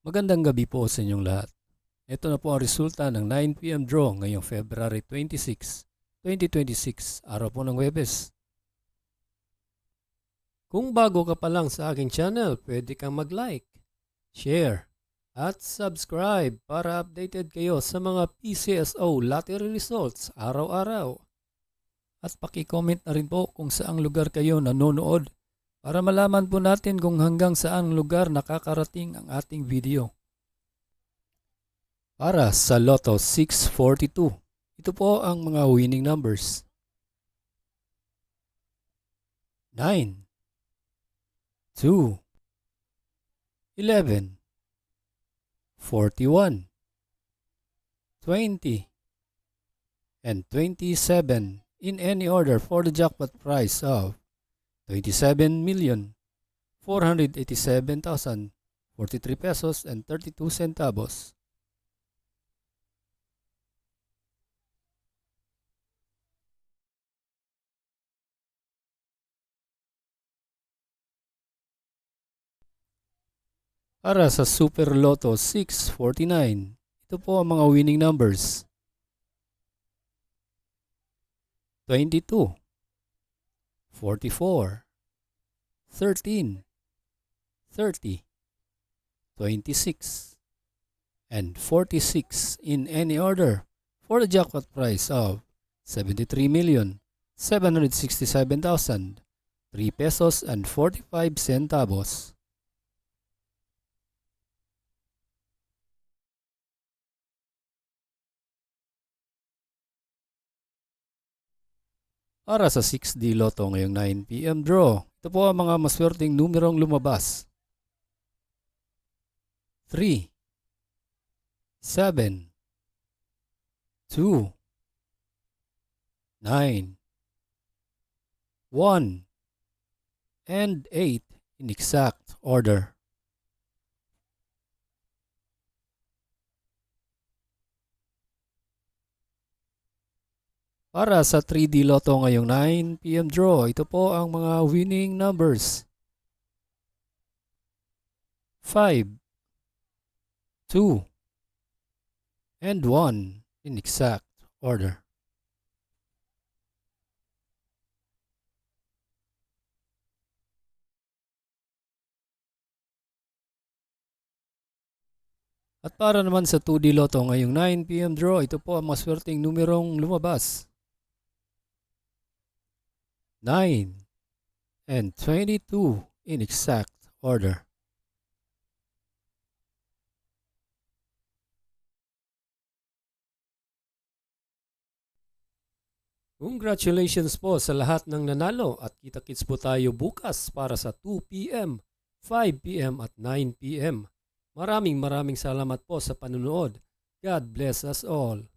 Magandang gabi po sa inyong lahat. Ito na po ang resulta ng 9 PM draw ngayong February 26, 2026, araw po ng Huwebes. Kung bago ka pa lang sa aking channel, pwede kang mag-like, share, at subscribe para updated kayo sa mga PCSO lottery results araw-araw. At paki-comment na rin po kung saang lugar kayo nanonood para malaman po natin kung hanggang saang lugar nakakarating ang ating video. Para sa Lotto 642, ito po ang mga winning numbers. 9, 2, 11, 41, 20, and 27 in any order for the jackpot prize of 27,487,043 pesos and 32 centavos. Para sa Super Lotto 649, ito po ang mga winning numbers. 22, 44, 13, 30, 26, and 46 in any order for the jackpot prize of 73,767,003 pesos and 45 centavos. Para sa 6D Lotto ngayong 9 PM draw, ito po ang mga maswerteng numerong lumabas. 3, 7, 2, 9, 1, and 8 in exact order. Para sa 3D Lotto ngayong 9 PM draw, ito po ang mga winning numbers. 5, 2, and 1 in exact order. At para naman sa 2D Lotto ngayong 9 PM draw, ito po ang maswerteng numerong lumabas. 9 and 22 in exact order. Congratulations po sa lahat ng nanalo at kita-kits po tayo bukas para sa 2 PM, 5 PM at 9 PM. Maraming salamat po sa panunood. God bless us all.